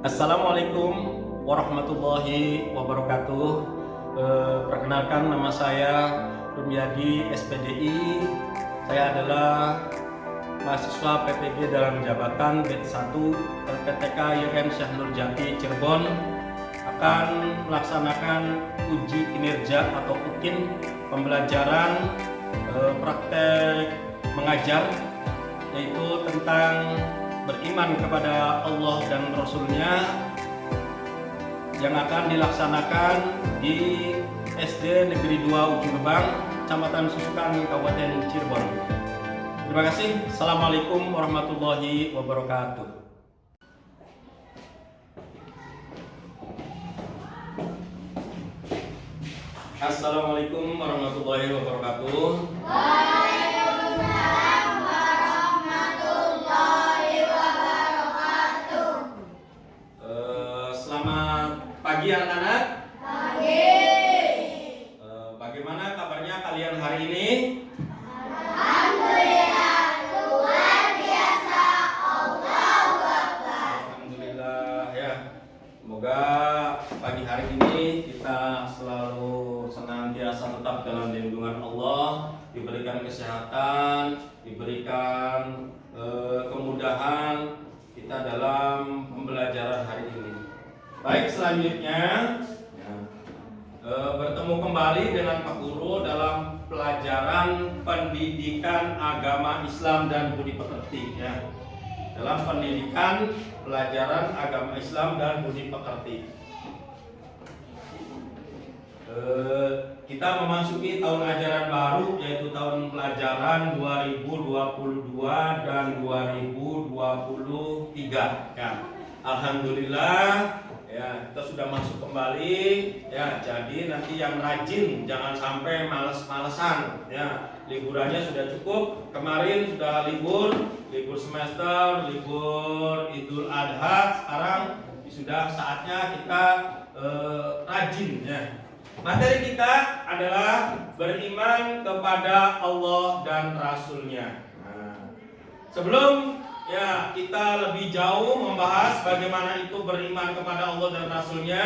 Assalamualaikum warahmatullahi wabarakatuh. Perkenalkan, nama saya Rumyadi SPDI. Saya adalah mahasiswa PPG dalam jabatan batch 1 LPTK YN Syekh Nurjati Cirebon, akan melaksanakan uji kinerja atau UKIN pembelajaran praktek mengajar, yaitu tentang beriman kepada Allah dan Rasulnya, yang akan dilaksanakan di SD Negeri 2 Ujung Gebang, Kecamatan Susukan, Kabupaten Cirebon. Terima kasih. Assalamualaikum warahmatullahi wabarakatuh. Assalamualaikum warahmatullahi wabarakatuh. Pagi anak-anak. Pagi. Bagaimana kabarnya kalian hari ini? Alhamdulillah, luar biasa. Allahu Akbar. Alhamdulillah ya. Semoga pagi hari ini kita selalu senantiasa tetap dalam lindungan Allah, diberikan kesehatan, diberikan kemudahan kita dalam pembelajaran hari ini. Baik, selanjutnya bertemu kembali dengan Pak Guru dalam pelajaran pendidikan agama Islam dan budi pekerti ya. Dalam pendidikan pelajaran agama Islam dan budi pekerti. Kita memasuki tahun ajaran baru, yaitu tahun pelajaran 2022 dan 2023 ya. Alhamdulillah ya, kita sudah masuk kembali ya. Jadi nanti yang rajin jangan sampai males-malesan ya. Liburannya sudah cukup. Kemarin sudah libur semester, libur Idul Adha. Sekarang sudah saatnya kita rajin ya. Materi kita adalah beriman kepada Allah dan Rasulnya. Sebelum ya kita lebih jauh membahas bagaimana itu beriman kepada Allah dan Rasulnya,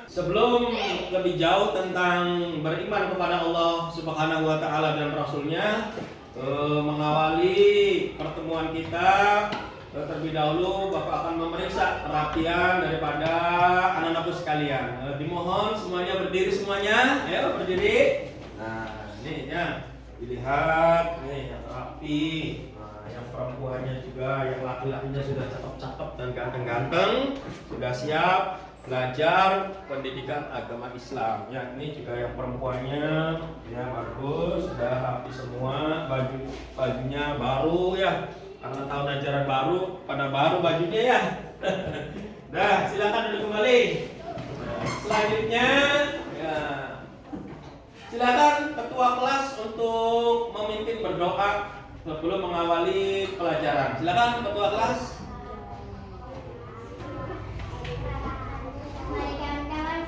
sebelum lebih jauh tentang beriman kepada Allah Subhanahu wa Ta'ala dan Rasulnya, mengawali pertemuan kita, terlebih dahulu Bapak akan memeriksa perhatian daripada anak-anakku sekalian. Dimohon semuanya berdiri semuanya, ayo berdiri. Nah ini ya, dilihat nih yang rapi. Yang perempuannya juga, yang laki-lakinya sudah cakep-cakep dan ganteng-ganteng, sudah siap belajar pendidikan agama Islam. Ya, ini juga yang perempuannya ya bagus, sudah rapi semua, bajunya baru ya, karena tahun ajaran baru, pada baru bajunya ya. Dah, silakan duduk kembali. Selanjutnya ya, silakan ketua kelas untuk memimpin berdoa sebelum mengawali pelajaran. Silakan ketua kelas. Mari kawan-kawan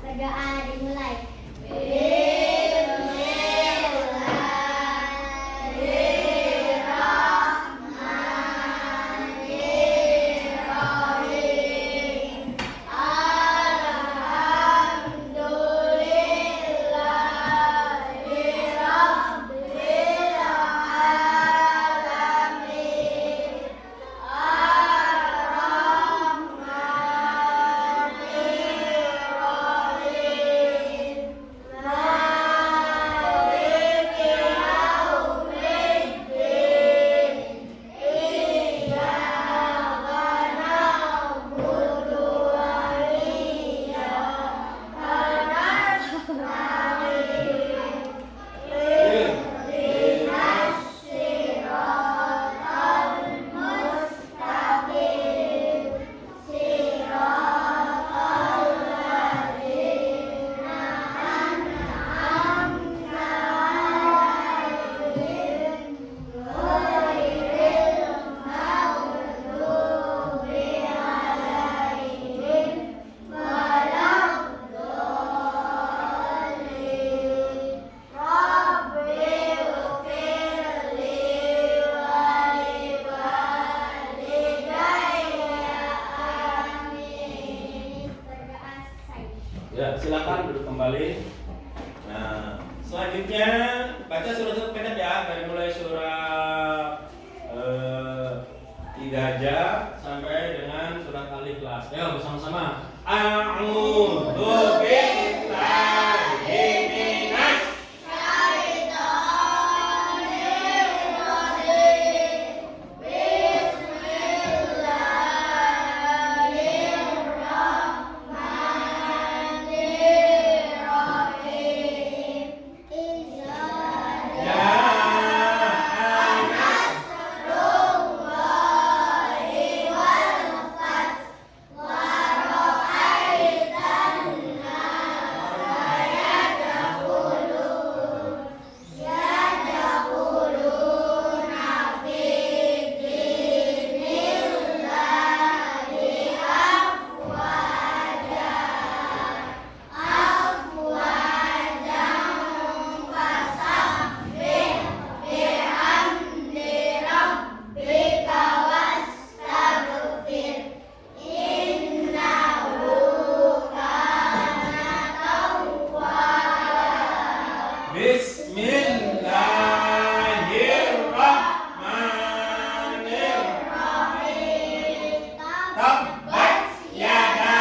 berdoa dimulai. sampai dengan surat Al-Ikhlas. Ayo bersama-sama. A'udzu billahi minasy Bismillahirrahmanirrahim. Tabbat yada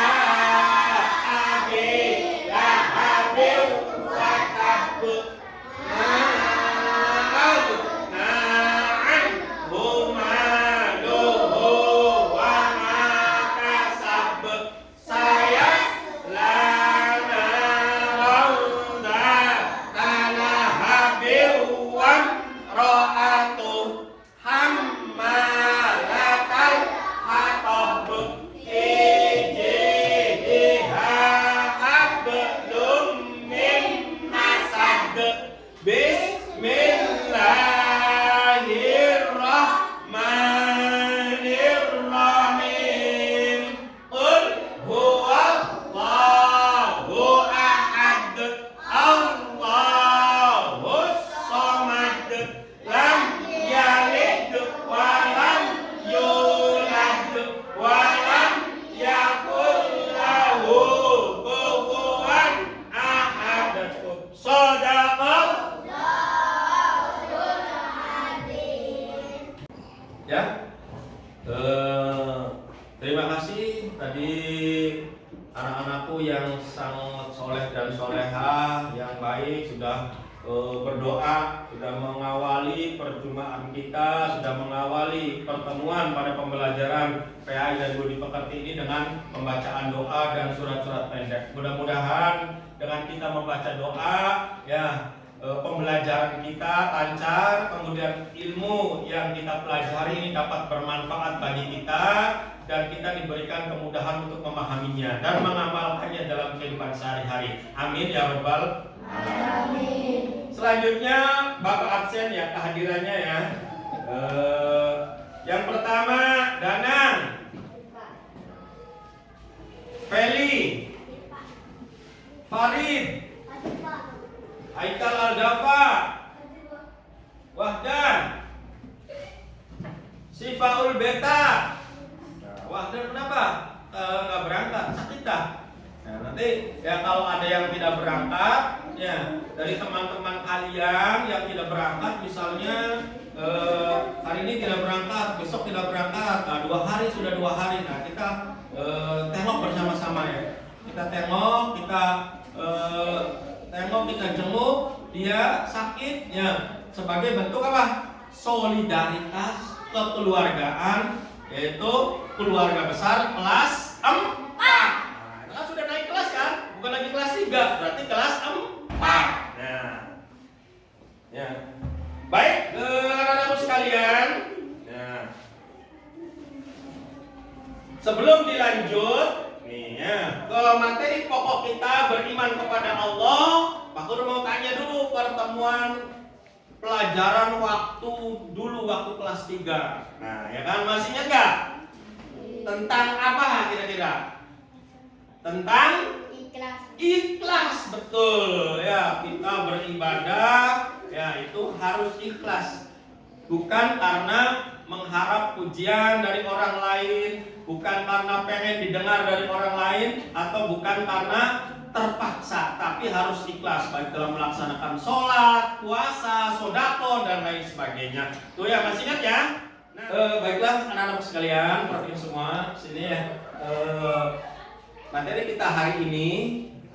abi lahabin wa tab. Ma anhu maluhu wa ma kasab. Sayasla naran dzata lahabin wa imra'atuhu hammalatal hatab. Fi jidiha hablum min masad. Bismillahirrahmanirrahim. Qul huwallahu ahad. Allahus samad. Lam yalid wa lam yulad wa lam yakul lahu kufuwan ahad. Shadaqallah. Ya, terima kasih tadi anak-anakku yang sangat soleh dan soleha, yang baik sudah berdoa, sudah mengawali perjumpaan kita, sudah mengawali pertemuan pada pembelajaran PAI dan Budi Pekerti ini dengan pembacaan doa dan surat-surat pendek. Mudah-mudahan dengan kita membaca doa, ya, pembelajaran kita lancar, kemudian ilmu yang kita pelajari ini dapat bermanfaat bagi kita dan kita diberikan kemudahan untuk memahaminya dan mengamalkannya dalam kehidupan sehari-hari. Amin ya rabbal alamin. Selanjutnya Bapak absen ya kehadirannya ya. Yang pertama Danang, Feli, Farid, Haikal Al-Dafa, Wahdan, Sifaul Beta. Nah, Wahdan kenapa nggak berangkat? Sakit dah. Nah, nanti ya kalau ada yang tidak berangkat, ya dari teman-teman kalian yang tidak berangkat, misalnya hari ini tidak berangkat, besok tidak berangkat, nah, 2 hari sudah 2 hari. Nah kita tengok bersama-sama ya. Kita tengok, kita jenguk dia sakit ya, sebagai bentuk apa? Solidaritas kekeluargaan, yaitu keluarga besar kelas 4. Nah, kan sudah naik kelas kan? Bukan lagi kelas 3, berarti kelas 4. Nah. Ya. Baik, anak-anakku sekalian. Nah. Sebelum dilanjut nih ya, ke materi pokok kita beriman kepada Allah, Pak Guru mau tanya dulu pertemuan pelajaran waktu kelas 3. Nah, ya kan masih ingat nggak? Tentang apa kira-kira? Tentang ikhlas, betul ya. Kita beribadah ya itu harus ikhlas. Bukan karena mengharap pujian dari orang lain, bukan karena pengen didengar dari orang lain, atau bukan karena terpaksa, tapi harus ikhlas baik dalam melaksanakan sholat, puasa, sodako dan lain sebagainya. Tuh ya, masih ingat ya? Nah, Baiklah anak-anak sekalian, perhatikan semua sini ya. Materi kita hari ini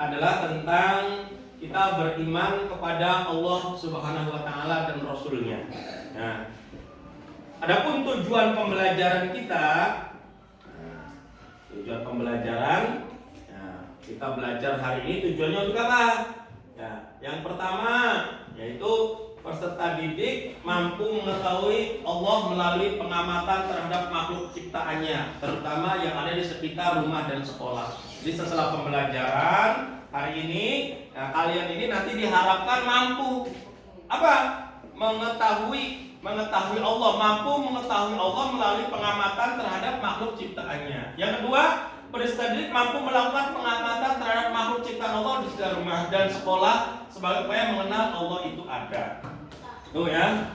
adalah tentang kita beriman kepada Allah Subhanahu wa taala dan Rasulnya. Nah, adapun tujuan pembelajaran kita, kita belajar hari ini tujuannya untuk apa? Ya, yang pertama yaitu peserta didik mampu mengetahui Allah melalui pengamatan terhadap makhluk ciptaannya, terutama yang ada di sekitar rumah dan sekolah. Jadi setelah pembelajaran hari ini, kalian ini nanti diharapkan mampu apa? Mengetahui Allah, mampu mengetahui Allah melalui pengamatan terhadap makhluk ciptaannya. Yang kedua, peserta didik mampu melakukan pengamatan terhadap makhluk ciptaan Allah di sekitar rumah dan sekolah sebagai upaya mengenal Allah itu ada. Tuh ya.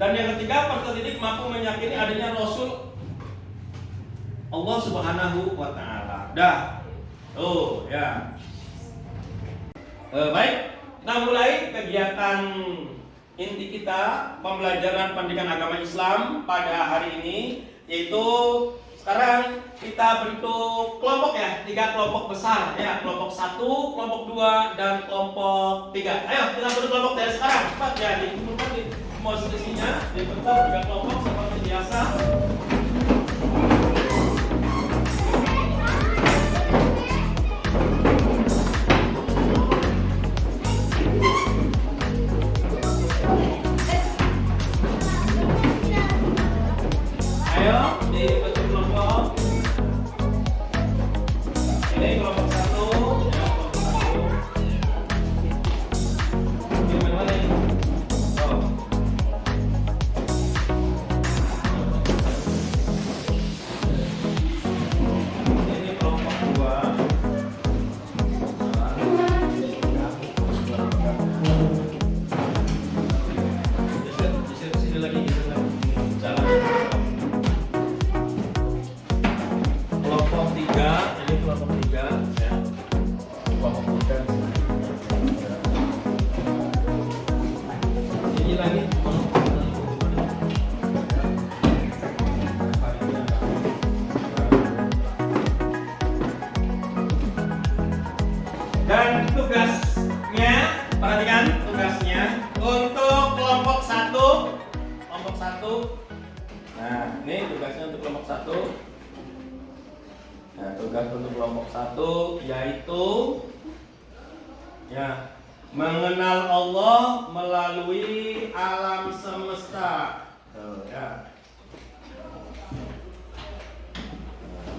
Dan yang ketiga, peserta didik mampu meyakini adanya Rasul Allah Subhanahu wa taala. Dah. Tuh ya. Baik, nah mulai kegiatan inti kita pembelajaran pendidikan agama Islam pada hari ini, yaitu sekarang kita bentuk kelompok ya, 3 kelompok besar ya, kelompok 1, kelompok 2, dan kelompok 3. Ayo kita bentuk kelompok dari sekarang, cepat ya, dikumpulkan di posisinya, dibentuk 3 kelompok seperti biasa. Ayo dibentuk kelompok. Ini kelompok 1, ya, kelompok 1. Ini mana ini? Oh. Ini kelompok 2. Geser sini lagi, jalan. Kelompok 3, ini kelompok 3 ya. Kelompok 3. Ini lagi. Dan tugasnya, perhatikan tugasnya untuk kelompok 1. Kelompok 1. Nah, ini tugasnya untuk kelompok 1. Nah, tugas untuk kelompok 1 yaitu ya, mengenal Allah melalui alam semesta. Tuh, ya.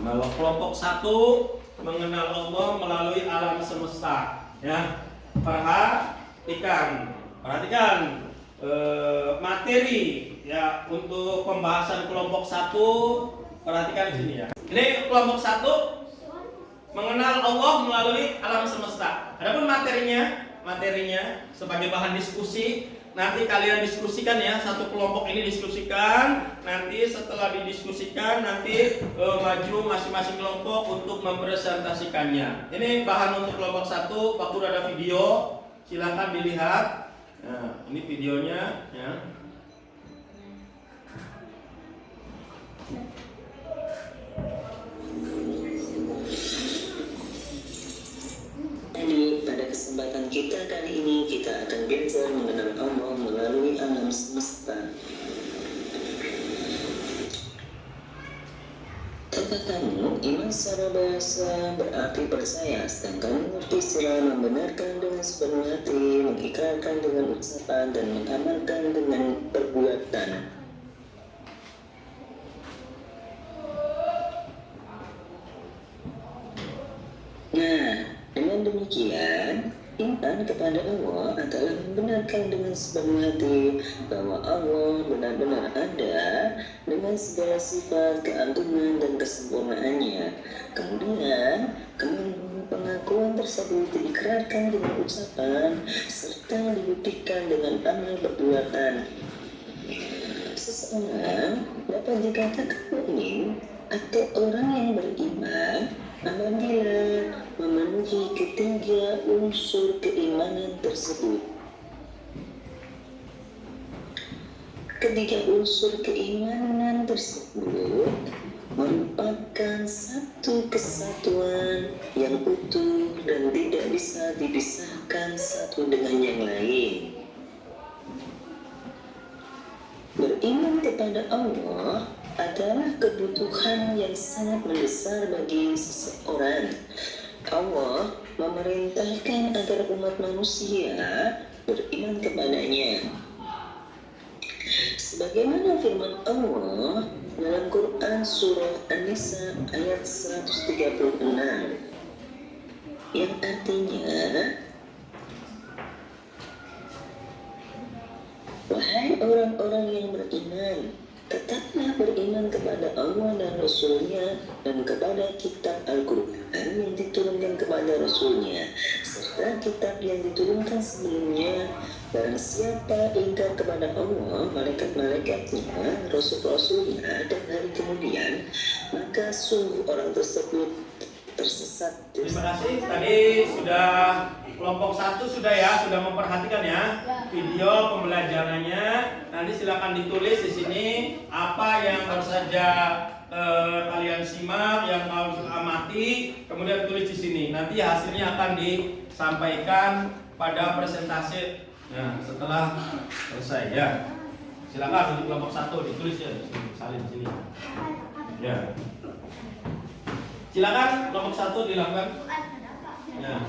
Kelompok 1 mengenal Allah melalui alam semesta. Ya, perhatikan materi ya untuk pembahasan kelompok 1. Perhatikan di sini ya. Ini kelompok 1 mengenal Allah melalui alam semesta. Adapun materinya sebagai bahan diskusi, nanti kalian diskusikan ya, satu kelompok ini diskusikan. Nanti setelah didiskusikan nanti maju masing-masing kelompok untuk mempresentasikannya. Ini bahan untuk kelompok 1. Waktu ada video, silahkan dilihat. Nah, ini videonya ya. Pada kesempatan kita kali ini kita akan belajar mengenal Allah melalui alam semesta. Kata kamu, iman secara bahasa berarti percaya, sedangkan mengerti secara membenarkan dengan sepenuh hati, mengikrarkan dengan ucapan, dan mengamalkan dengan perbuatan. Nah, dengan demikian, iman kepada Allah adalah membenarkan dengan sepenuh hati bahwa Allah benar-benar ada dengan segala sifat, keagungan, dan kesempurnaannya. Kemudian, pengakuan tersebut diikrarkan dengan ucapan serta dibuktikan dengan amal perbuatan. Seseorang dapat dikatakan mukmin atau orang yang beriman apabila memenuhi ketiga unsur keimanan tersebut. Ketiga unsur keimanan tersebut merupakan satu kesatuan yang utuh dan tidak bisa dipisahkan satu dengan yang lain. Beriman kepada Allah adalah kebutuhan yang sangat mendesak bagi seseorang. Allah memerintahkan agar umat manusia beriman kepadanya. Sebagaimana firman Allah dalam Quran surah An-Nisa ayat 136 yang artinya, wahai orang-orang yang beriman, tetaplah beriman kepada Allah dan Rasul-Nya dan kepada kitab Al-Quran yang diturunkan kepada Rasul-Nya serta kitab yang diturunkan sebelumnya. Barang siapa ingkar kepada Allah, malaikat-malaikatnya, rasul-rasulnya, dan hari kemudian, maka sungguh orang tersebut tersesat. Terima kasih. Tadi sudah kelompok 1 sudah ya, sudah memperhatikan ya video pembelajarannya. Nanti silakan ditulis di sini apa yang baru saja kalian simak, yang mau amati, kemudian tulis di sini. Nanti hasilnya akan disampaikan pada presentasi. Nah, setelah selesai ya. Silakan untuk kelompok 1 ditulis ya di sini, salin di sini. Ya. Silakan kelompok 1 dilakukan. Ya.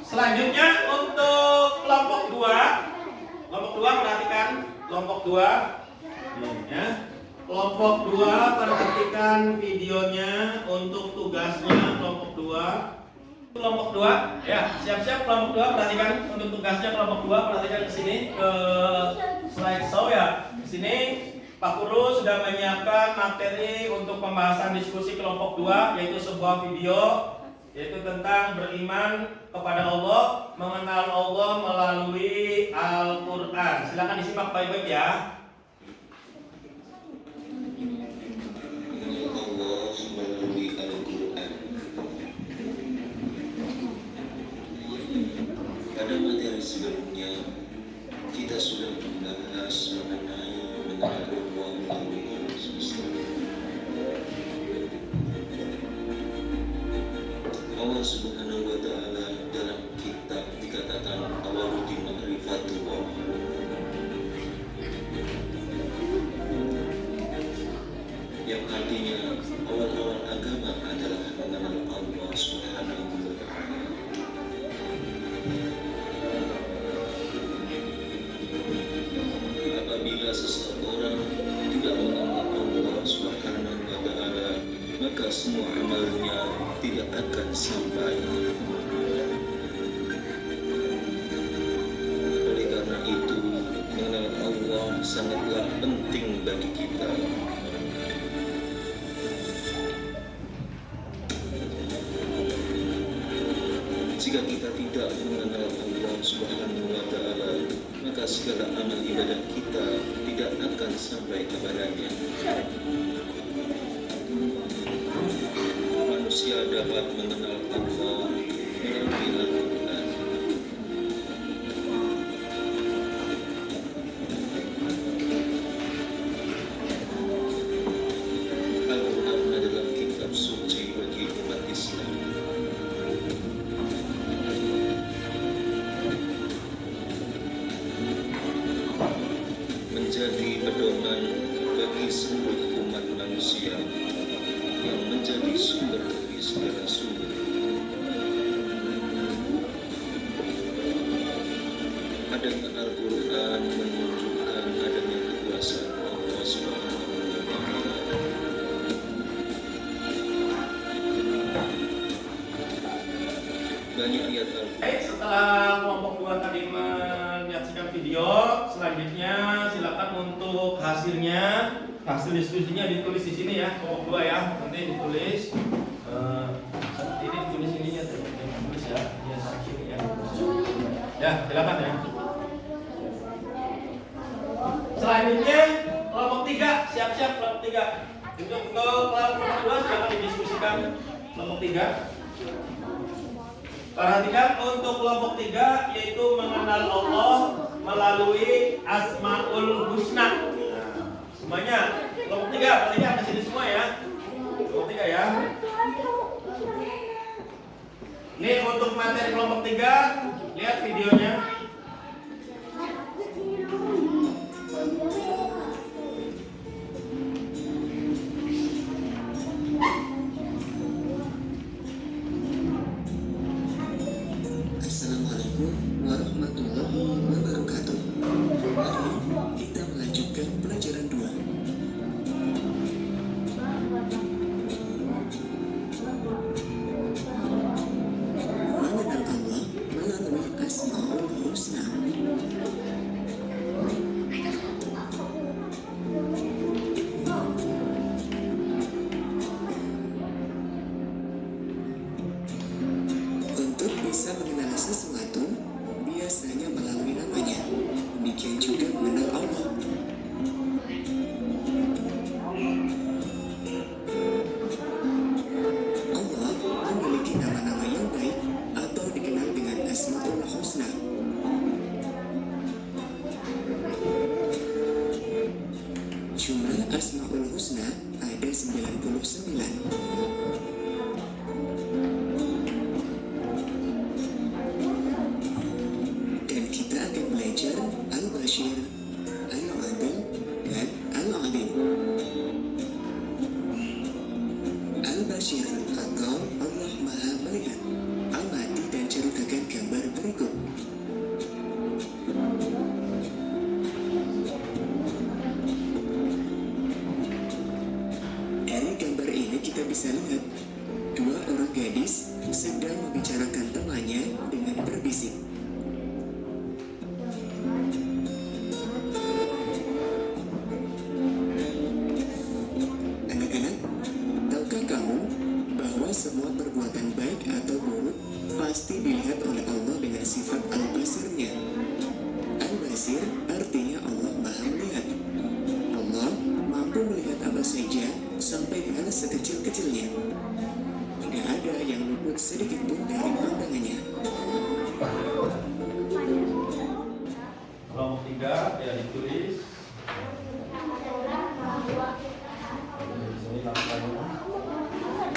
Selanjutnya untuk kelompok 2. Kelompok 2 perhatikan kelompok 2. Nih, ya. Kelompok 2 perhatikan videonya untuk tugasnya kelompok 2. Kelompok 2, ya, siap-siap kelompok 2 perhatikan untuk tugasnya kelompok 2, perhatikan ke sini ke slideshow ya. Di sini Pak Guru sudah menyiapkan materi untuk pembahasan diskusi kelompok 2, yaitu sebuah video yaitu tentang beriman kepada Allah, mengenal Allah melalui Al-Qur'an. Silakan disimak baik-baik ya. Allah melalui Al-Quran. Pada materi sebelumnya kita sudah membahas mengenai mengenal Allah melalui Al-Quran. Allah Subhanahu wa Ta'ala dalam kitab dikatakan awal di ma'rifatullah, yang artinya awal-awal agama adalah mengenal Allah Subhanahu wa Ta'ala. Apabila seseorang tidak mengenal Allah Subhanahu wa Ta'ala, maka semua amalnya tidak akan sampai. Oleh karena itu, mengenal Allah sangatlah penting bagi kita. Jika kita tidak mengenal Allah Subhanahu wa Ta'ala, maka segala amal ibadah kita tidak akan sampai kepadanya. Manusia dapat mengenal Allah melalui Al-Quran. Al-Quran adalah kitab suci bagi umat Islam. Menjadi pedoman bagi seluruh umat manusia yang menjadi sumber dari segala sumber. Adanya Al-Quran menunjukkan adanya kekuasaan Allah Subhanahu wa Ta'ala. Banyak ayat Al-Quran. Baik, setelah kelompok 2 tadi menyaksikan video, selanjutnya silakan untuk hasil diskusinya ditulis di sini ya, kelompok 2 ya. Nanti ditulis seperti ini, ditulis ininya tuh, ditulis ya, ya sini ya. Ya, silakan ya. Selanjutnya kelompok 3, siap-siap kelompok 3. Untuk kelompok 2 silakan didiskusikan kelompok 3. Perhatikan untuk kelompok 3 yaitu mengenal Allah melalui Asmaul Husna. Nah, Semuanya. Kelompok 3, perhatikan ke sini semua ya. Kelompok 3 ya. Ini untuk materi kelompok 3, lihat videonya. Assalamualaikum warahmatullahi wabarakatuh. Mari kita melanjutkan pelajaran 2. Mengenal Allah melalui Asmaul Husna. Untuk bisa mengenal sesuatu, biasanya melalui namanya. Demikian juga mengenal Allah. Allah memiliki nama-nama yang baik atau dikenal dengan Asmaul Husna. Jumlah Asmaul Husna ada 99. Dan kita akan belajar Al-Bashir, Al-Adil, dan Al-Alim. Al-Bashir atau Allah Maha Melihat. Amati dan ceritakan gambar berikut. Dari gambar ini kita bisa lihat dua orang gadis sedang membicarakan temannya dengan berbisik. Anak-anak, tahukah kamu bahwa semua perbuatan baik atau buruk pasti dilihat oleh Allah dengan sifat Al-Basirnya? Al-Basir artinya Allah Maha Melihat. Allah mampu melihat apa saja sampai hal sekecil-kecilnya. Tidak ada yang luput sedikit pun dari pandangannya. Kelompok 3 ya ditulis.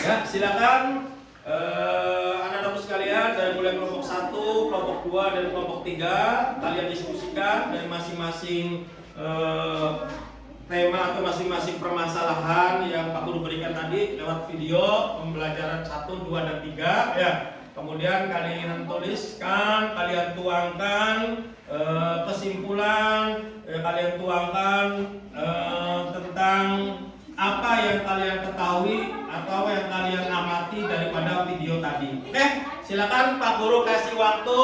Ya, silakan anak-anak sekalian dari mulai kelompok 1, kelompok 2 dan kelompok 3 kalian diskusikan dari masing-masing tema atau masing-masing permasalahan yang Pak Guru berikan tadi lewat video pembelajaran 1, 2 dan 3 ya. Kemudian kalian tuliskan, kalian tuangkan kesimpulan, kalian tuangkan tentang apa yang kalian ketahui atau yang kalian amati daripada video tadi. Oke, silakan Pak Guru kasih waktu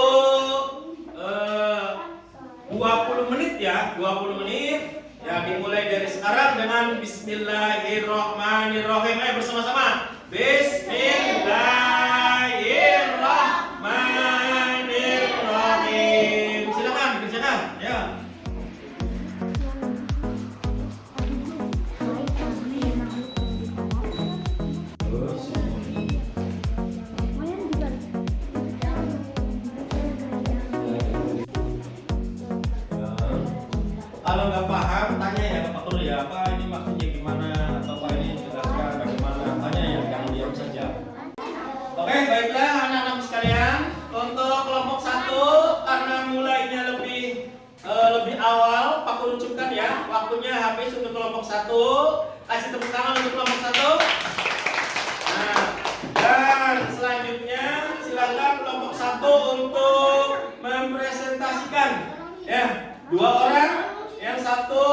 20 menit ya, 20 menit. Ya, dimulai dari sekarang dengan Bismillahirrahmanirrahim. Ayo bersama-sama. Bismillahirrahmanirrahim. Silakan kerjakan. Ya. Kalau nggak paham, tanya ya ke Pak Guru ya, apa ini maksudnya gimana, atau apa ini jelaskan bagaimana, tanya ya, jangan diam saja. Oke, baiklah anak-anak sekalian, untuk kelompok 1 karena mulainya lebih awal, Pak Guru ucapkan ya, waktunya habis untuk kelompok 1. Kasih tepuk tangan untuk kelompok 1. Nah, dan selanjutnya silakan kelompok 1 untuk mempresentasikan ya, 2 orang. Yang satu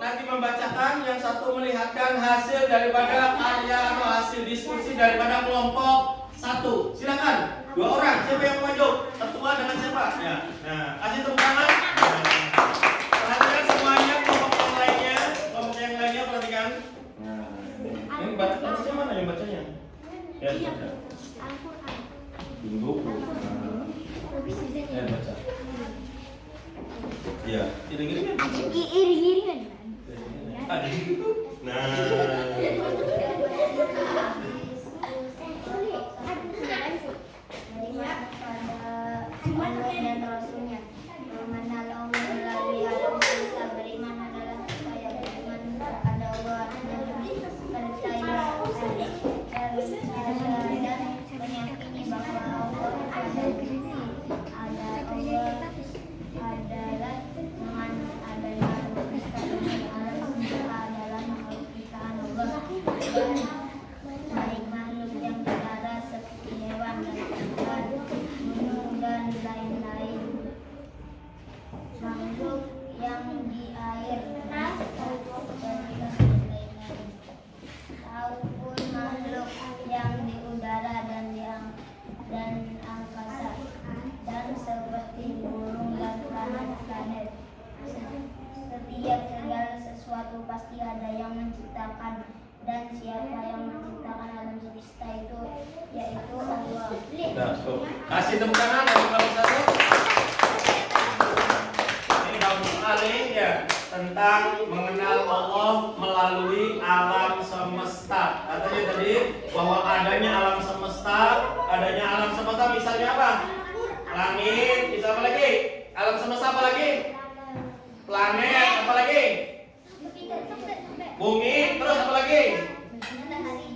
nanti membacakan, yang satu melihatkan hasil daripada karya atau hasil diskusi daripada kelompok 1. Silakan, 2 orang. Siapa yang maju? Ketua dengan siapa? Ya. Nah, kasih tepuk tangan. Perhatikan semuanya, kelompok yang lainnya perhatikan. Nah, ini bacanya mana yang bacanya? Ya, baca. Buku. Ya, baca. Ya, iring-iringan. Iring-iringan. Ada gitu. Nah. Dan Rasulnya mana Allah melalui Adam beriman adalah supaya beriman dan siapa yang menciptakan alam semesta itu yaitu Allah. Nah, kasih tepuk tangan dari kelompok 1. Ini bagus sekali ya, tentang mengenal Allah melalui alam semesta. Katanya tadi bahwa adanya alam semesta, misalnya apa? Langit, bisa apa lagi? Alam semesta apa lagi? Planet, apa lagi? Bumi, terus apa lagi?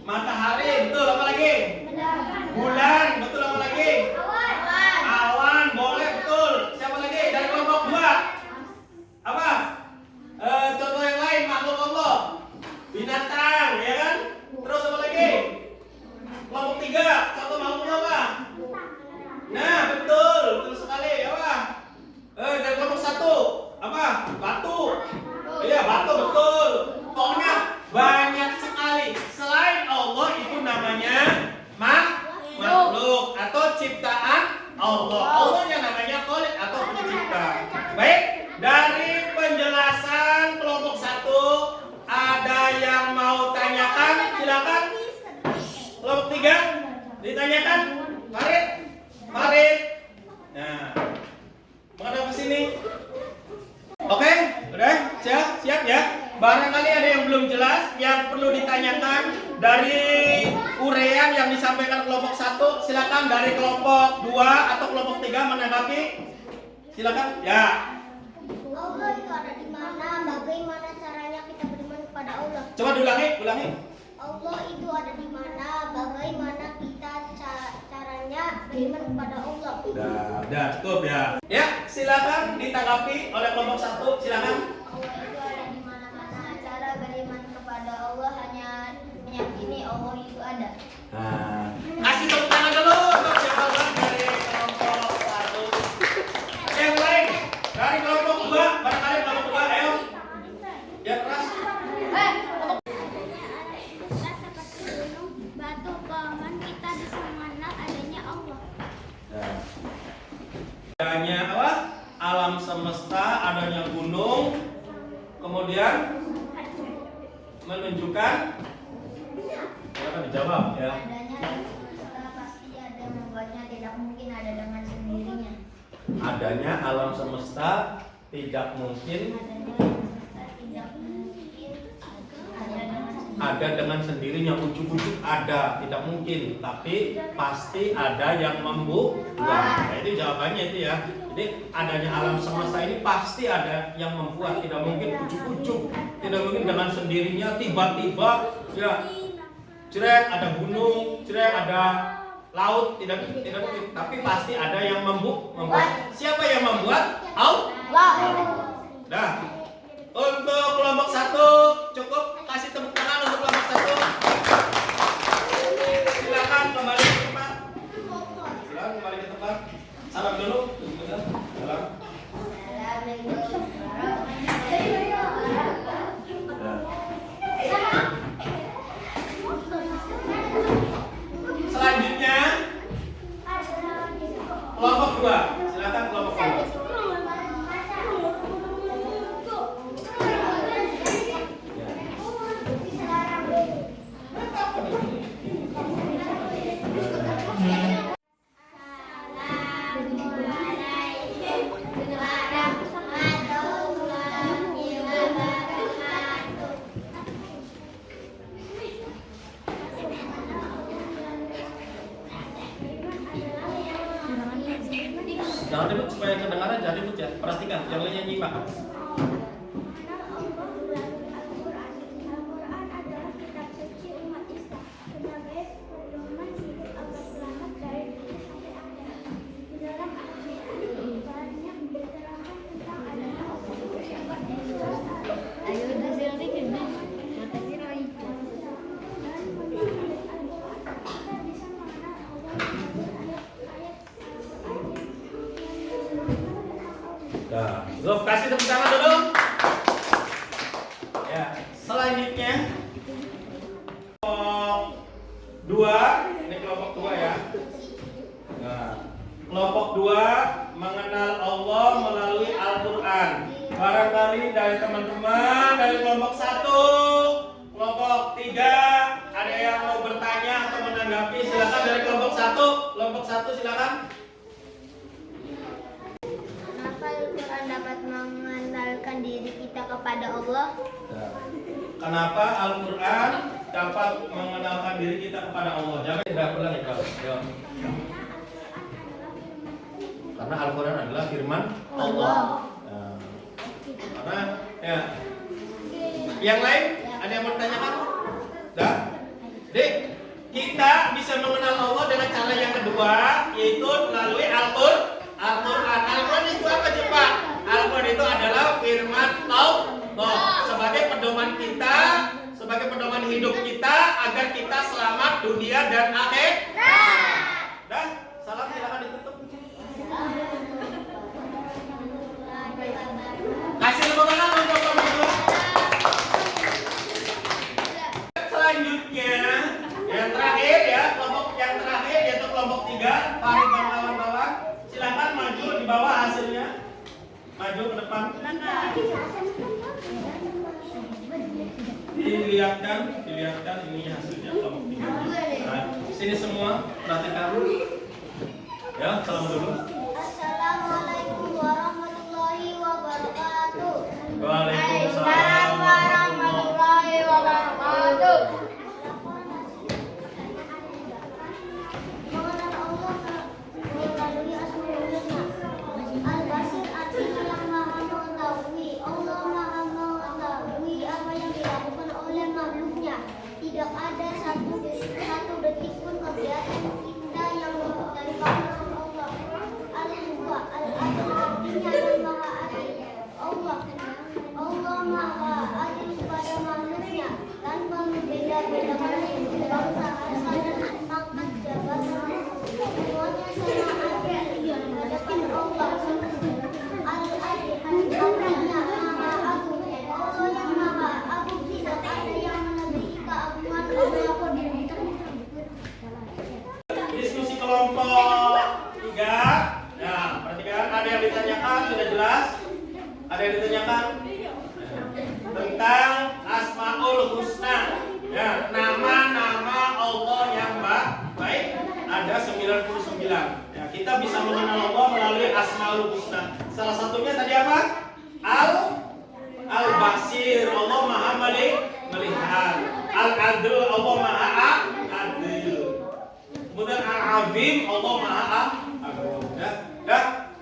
Matahari, betul, apa lagi? Bulan, betul, apa lagi? Awan, boleh, betul. Siapa lagi? Dari kelompok 2. Apa? Contoh yang lain, makhluk Allah. Binatang, ya kan? Terus apa lagi? Kelompok 3, contoh makhluk apa? Nah, betul, betul sekali. Apa? Dari kelompok 1, apa? Batu. Iya, batu, betul. Pokoknya banyak sekali. Selain Allah itu namanya makhluk atau ciptaan Allah. Allah yang namanya Khalik atau pencipta. Baik, dari penjelasan kelompok 1 ada yang mau tanyakan? Silakan. Kelompok 3 ditanyakan. Farid. Nah, menghadap ke sini. Oke, udah siap ya. Barangkali ada yang belum jelas, yang perlu ditanyakan dari uraian yang disampaikan kelompok 1, silakan dari kelompok 2 atau kelompok 3 menanggapi. Silakan. Ya. Allah itu ada di mana? Bagaimana caranya kita beriman kepada Allah? Coba diulangi. Allah itu ada di mana? Bagaimana kita caranya beriman kepada Allah? Udah cukup ya. Ya, silakan ditanggapi oleh kelompok 1, silakan. Allah itu ada di mana-mana. Cara beriman kepada Allah hanya meyakini Allah itu ada. Nah, kasih tepuk tangan dulu untuk jawaban dari kelompok 1. Yang lain dari kelompok 2, barangkali kelompok 2, ayo. Ya keras. Batu paman kita bisa mengenal adanya Allah. Adanya apa? Alam semesta, adanya gunung, kemudian menunjukkan. Silakan dijawab ya. Adanya alam semesta pasti ada yang membuatnya, tidak mungkin ada dengan sendirinya. Adanya alam semesta tidak mungkin Adanya alam semesta tidak mungkin ada dengan sendirinya. ujuk-ujuk ada, tidak mungkin, tapi pasti ada yang membuat. Nah, itu jawabannya itu ya. Jadi adanya alam semesta ini pasti ada yang membuat, tidak mungkin ujuk-ujuk, tidak mungkin dengan sendirinya tiba-tiba ya cerek ada gunung, cerek ada laut, tidak mungkin, tapi pasti ada yang membuat. Siapa yang membuat? Allah. Nah, untuk kelompok 1 cukup, kasih tepuk tangan untuk kelompok 1. Silakan kembali ke tempat. Salam dulu. Salam. Selanjutnya kelompok 2. Silakan kelompok 2. Jangan ribut supaya kedengaran, jangan ribut ya. Perhatikan, yang lainnya nyimak. Al-Quran adalah kitab suci umat Islam sebagai pedoman hidup agar selamat dari dunia sampai akhirat. Di dalam Al-Quran banyak diterangkan tentang adanya Allah. Ayo disini kita bisa mengenal Allah melalui ayat-ayat Nah, kasih tepuk tangan dulu. Ya, selanjutnya kelompok 2, ini kelompok 2 ya. Nah, kelompok 2 mengenal Allah melalui Al-Quran. Barangkali dari teman-teman dari kelompok 1, kelompok 3 3 ada yang mau bertanya atau menanggapi? Silakan dari kelompok 1. Kelompok 1 silakan. Kenapa Al-Quran dapat mengenalkan diri kita kepada Allah? Kenapa Al-Quran dapat mengenalkan diri kita kepada Allah? Jangan tidak ulang ya, Kak. Karena Al-Quran adalah firman Allah. Nah, karena ya. Yang lain ada yang mau ditanyakan? Dah. Dek, kita bisa mengenal Allah dengan cara yang kedua, yaitu melalui Al-Quran. Al-Quran itu apa coba? Al-Quran itu adalah firman Allah sebagai pedoman kita, sebagai pedoman hidup kita agar kita selamat dunia dan akhirat. Dah, salam silakan ditutup. Kasih tepuk tangan untuk teman-teman. Selanjutnya, yang terakhir ya, kelompok yang terakhir yaitu kelompok 3, Farid dan kawan-kawan. Silakan maju di bawah hasilnya. Maju ke depan. Dilihatkan ini hasilnya kelompok 3. Nah, sini semua perhatikan. Ya, salam dulu. Assalamualaikum warahmatullahi wabarakatuh. Waalaikumsalam warahmatullahi wabarakatuh. Mengenal Allah melalui Asmaul Husna. Al-Basir artinya yang maha mengetahui. Allah maha mengetahui apa yang dilakukan oleh makhluknya. Tidak ada satu detik pun kegiatan kita yang luput dari pengawasan Allah. Al-Huwa, Al-Adil artinya yang maha adil. Allah maha adil kepada makhluknya tanpa membeda-bedakan suku, bangsa, asal dan pangkat jabatan. Semuanya sama adil di hadapan Allah. Al-Adil artinya maha agung. Allah yang maha agung, tidak ada yang melebihi keagungan Allah. Diskusi kelompok 3. Nah, perhatikan, ada yang ditanyakan sudah jelas? Ada yang ditanyakan tentang Asmaul Husna. Ya, nama-nama Allah yang baik ada 99. Ya, kita bisa mengenal Allah melalui Asmaul Husna. Salah satunya tadi apa? Al-Basir, Allah Maha melihat. Al-Adil, Allah Maha adil. Kemudian Al-Azim, Allah Maha agung. Dah.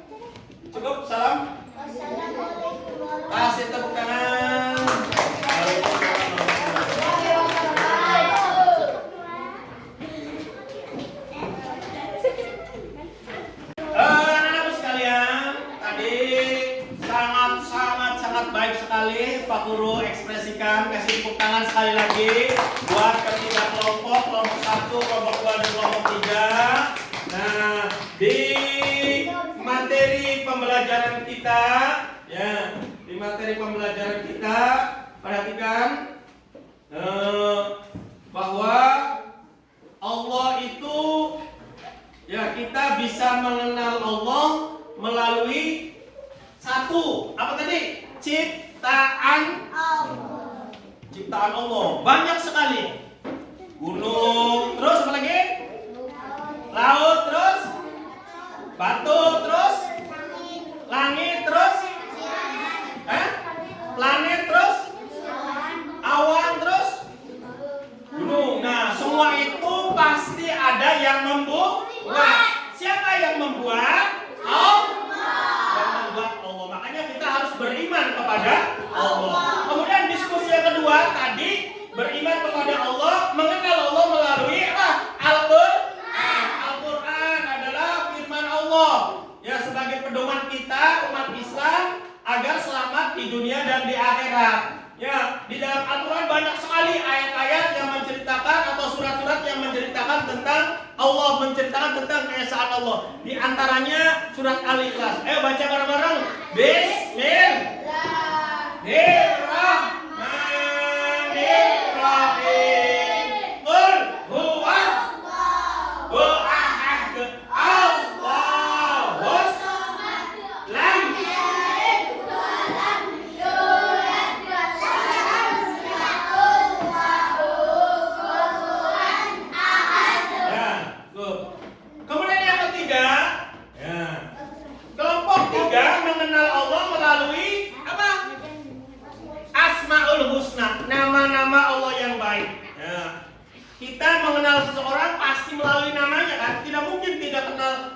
Cukup, salam. Assalamualaikum Kasih tepuk tangan. Anak-anak sekalian, tadi sangat baik sekali Pak Guru ekspresikan. Kasih tepuk tangan sekali lagi buat ketiga kelompok 1, kelompok 2, dan kelompok 3. Nah, di materi pembelajaran kita, ya, di materi pembelajaran kita, perhatikan bahwa Allah itu, ya, kita bisa mengenal Allah melalui satu, apa tadi? Ciptaan Allah. Banyak sekali. Gunung, terus apa lagi? Laut, terus batu, terus langit, terus planet, terus awan, terus gunung. Nah, semua itu pasti ada yang membuat. Siapa yang membuat? Yang membuat Allah. Makanya kita harus beriman kepada Allah. Kemudian diskusi yang kedua tadi, beriman kepada Allah, mengenal Allah melalui Al-Quran adalah firman Allah, ya, sebagai pedoman kita umat Islam agar selamat di dunia dan di akhirat. Ya, di dalam Al-Quran banyak sekali ayat-ayat yang menceritakan atau surat-surat yang menceritakan tentang Allah, menceritakan tentang keesaan Allah. Di antaranya surat Al-Ikhlas. Ayo baca bareng-bareng. Bismillahirrahmanirrahim. Qul huwallahu ahad. Allahus samad. Lam yalid wa lam yulad wa lam yakul lahu baik. Ya. Kita mengenal seseorang pasti melalui namanya kan. Tidak mungkin tidak kenal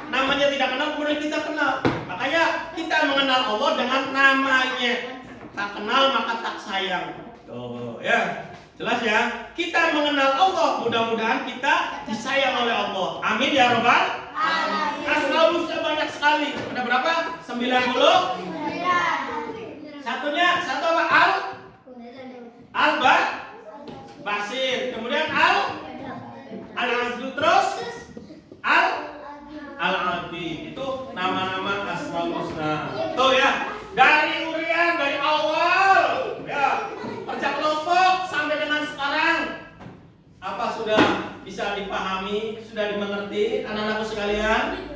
namanya tidak kenal kemudian kita kenal. Makanya kita mengenal Allah dengan namanya. Tak kenal maka tak sayang. Tuh ya. Jelas ya. Kita mengenal Allah, mudah-mudahan kita disayang oleh Allah. Amin ya rabbal alamin. Asmaul husna banyak sekali. Ada berapa? 90? Satunya satu apa? Basir. Kemudian Al-Azlu, terus Al-Abi. Itu nama-nama Asmaul Husna. Tuh ya. Dari urian dari awal ya. Kerja kelompok sampai dengan sekarang. Apa sudah bisa dipahami? Sudah dimengerti anak-anakku sekalian?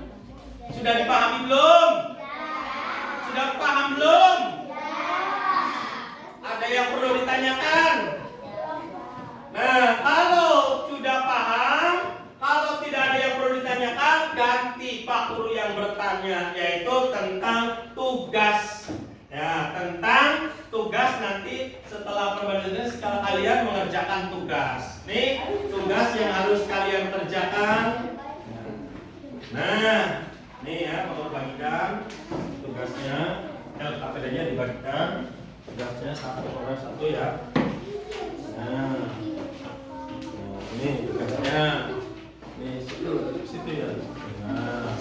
Sudah dipahami belum? Sudah paham belum? Ada yang perlu ditanyakan? Nah, kalau sudah paham, kalau tidak ada yang perlu ditanyakan, ganti Pak Guru yang bertanya, yaitu tentang tugas. Ya, tentang tugas nanti setelah pembelajaran setelah kalian mengerjakan tugas. Nih, tugas yang harus kalian kerjakan. Nah, nih ya, kalau bagikan tugasnya, KPD-nya dibagikan. Tugasnya satu orang satu ya. Nah, ini tugasnya. Nih situ ya. Nah.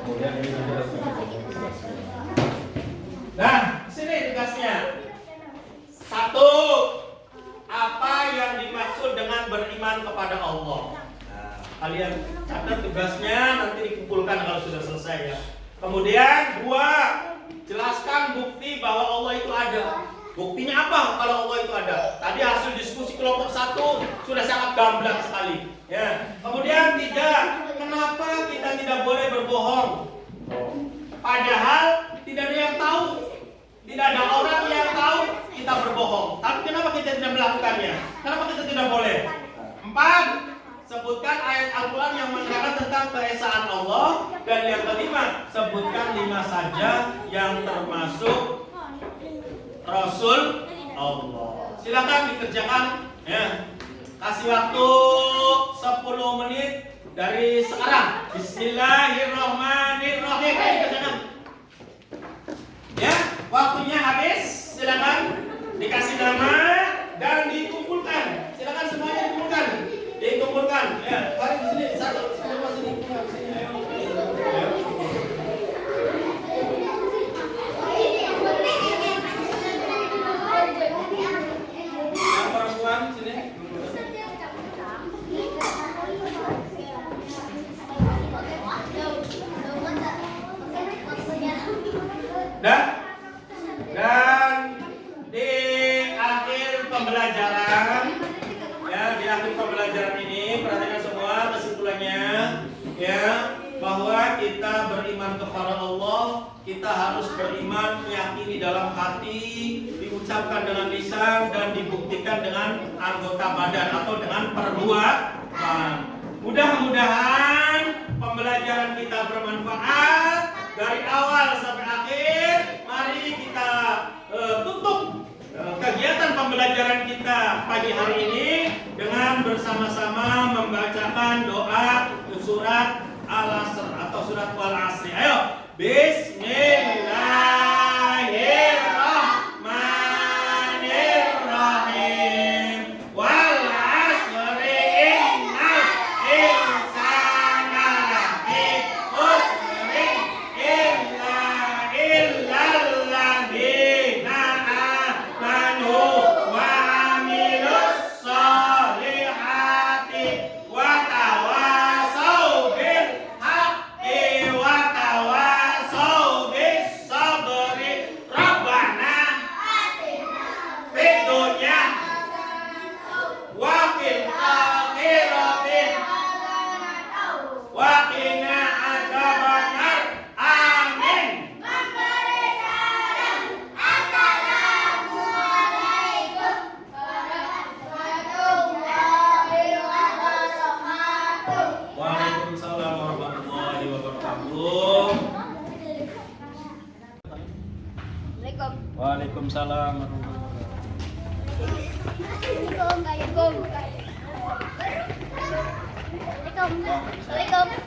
Kemudian ini ada tugasnya. Nah, sini tugasnya. Satu, apa yang dimaksud dengan beriman kepada Allah? Nah, kalian catat tugasnya, nanti dikumpulkan kalau sudah selesai ya. Kemudian dua, jelaskan bukti bahwa Allah itu ada. Buktinya apa kalau Allah itu ada? Tadi hasil diskusi kelompok 1 sudah sangat gamblang sekali. Ya. Kemudian tiga, kenapa kita tidak boleh berbohong? Padahal tidak ada yang tahu, tidak ada orang yang tahu kita berbohong. Tapi kenapa kita tidak melakukannya? Kenapa kita tidak boleh? 4, sebutkan ayat Al-Quran yang menerangkan tentang keesaan Allah. Dan yang kelima, sebutkan 5 saja yang termasuk Rasul Allah. Silakan dikerjakan ya. Kasih waktu 10 menit dari sekarang. Bismillahirrahmanirrahim. Kerjakan. Ya, waktunya habis. Silakan dikasih nama dan dikumpulkan. Silakan semuanya dikumpulkan. Dikumpulkan. Ya, mari di sini satu. Semua sini. Ayo. Yang perempuan sini. Dan di akhir pembelajaran ya, di akhir pembelajaran ini perhatikan semua kesimpulannya ya, bahwa kita beriman kepada Allah, kita harus beriman, meyakini dalam hati, diucapkan dengan lisan dan dibuktikan dengan anggota badan atau dengan perbuatan. Mudah-mudahan pembelajaran kita bermanfaat dari awal sampai akhir. Mari kita tutup kegiatan pembelajaran kita pagi hari ini dengan bersama-sama membacakan doa surat Al-Asr atau surat Wal-Asri. Ayo, Bismillahirrahmanirrahim. Wal-Asri innal insana lafi khusrin illa Waalaikumsalam warahmatullahi wabarakatuh. Assalamualaikum.